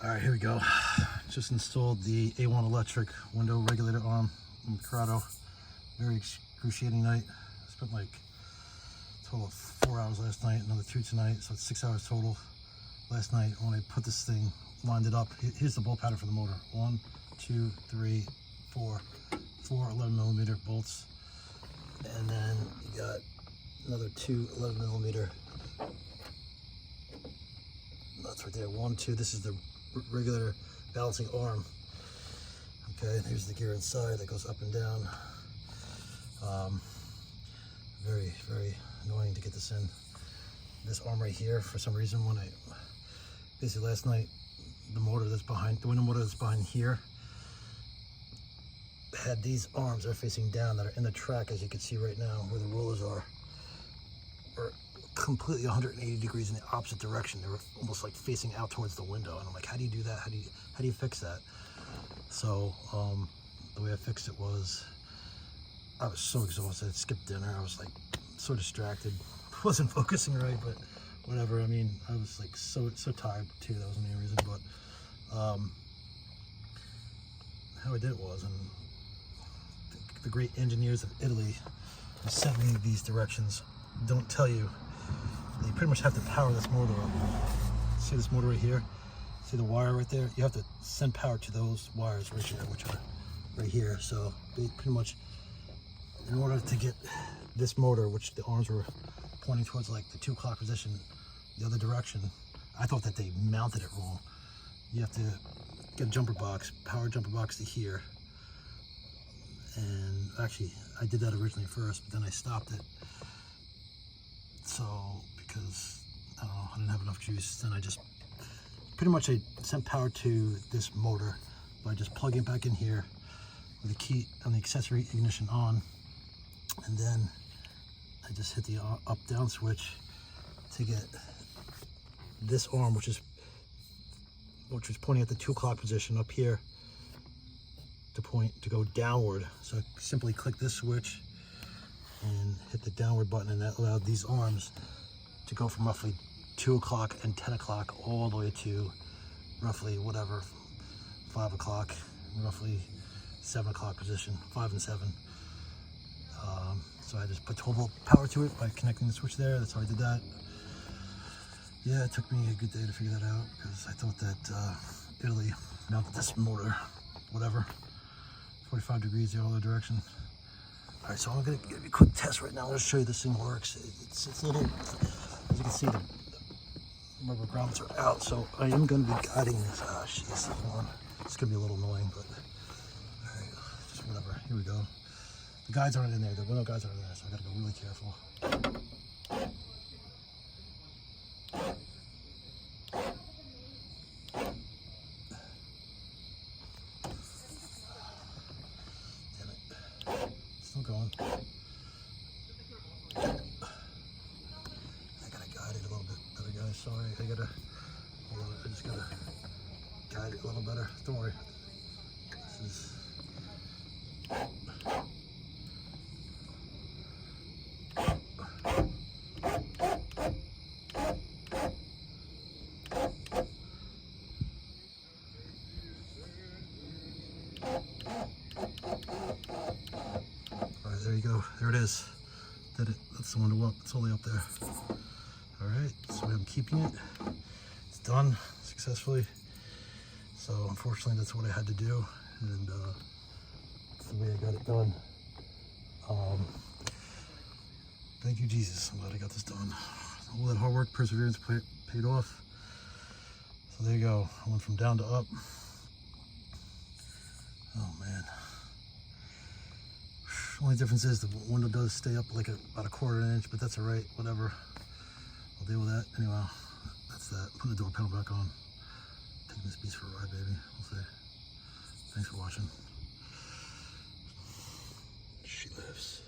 All right, here we go. Just installed the A1 electric window regulator arm in Corrado. Very excruciating night. I spent like a total of 4 hours last night, another 2 tonight, so it's 6 hours total. Last night when I put this thing, lined it up, here's the bolt pattern for the motor. 1, 2, 3, 4, 4 11mm bolts. And then you got another 2 11mm nuts right there. 1, 2, this is the regulator balancing arm. Okay, here's the gear inside that goes up and down. Very, very annoying to get this in. This arm right here, for some reason, when I basically last night, the motor that's behind, the window motor that's behind here, had these arms that are facing down that are in the track, as you can see right now, where the rollers are completely 180 degrees in the opposite direction. They were almost like facing out towards the window, and I'm like, how do you do that? How do you fix that? So the way I fixed it was, I was so exhausted. I skipped dinner. I was like so distracted, wasn't focusing right, but whatever. I mean, I was like so tired too. That was the main reason. But how I did it was, and the great engineers of Italy who sent me these directions don't tell you. You pretty much have to power this motor up. See this motor right here? See the wire right there? You have to send power to those wires right here, which are right here. So pretty much, in order to get this motor, which the arms were pointing towards like the 2 o'clock position, the other direction, I thought that they mounted it wrong. You have to get a jumper box, power jumper box to here. And actually, I did that originally first, but then I stopped it. So, because, I don't know, I didn't have enough juice, then I just, pretty much I sent power to this motor by just plugging it back in here with the key on the accessory ignition on, and then I just hit the up-down switch to get this arm, which was pointing at the 2 o'clock position up here, to go downward. So I simply click this switch and hit the downward button, and that allowed these arms to go from roughly 2 o'clock and 10 o'clock all the way to roughly whatever 5 o'clock, roughly 7 o'clock position, 5 and 7. So I just put 12 volt power to it by connecting the switch there. That's how I did that. Yeah, it took me a good day to figure that out, because I thought that Italy mounted this motor, whatever, 45 degrees the other direction. All right, so I'm gonna give you a quick test right now. I'm gonna show you this thing works. It's a little, as you can see, the rubber grommets are out, so I am gonna be guiding this. Ah, jeez, hold on. It's gonna be a little annoying, but all right, just whatever. Here we go. The guides aren't in there. The window guides aren't in there, so I gotta go really careful. Going. I gotta guide it a little bit better, guys. Sorry, hold on, I just gotta guide it a little better. Don't worry. This is. There you go. There it is. Did it. That's the window up. It's all the way up there. All right. So I'm keeping it. It's done successfully. So unfortunately, that's what I had to do, and that's the way I got it done. Thank you, Jesus. I'm glad I got this done. All that hard work, perseverance paid off. So there you go. I went from down to up. Oh man. Only difference is the window does stay up like about a 1/4 inch, but that's all right, whatever. I'll deal with that. Anyway, that's that. Putting the door panel back on. Taking this beast for a ride, baby. We'll see. Thanks for watching. She lives.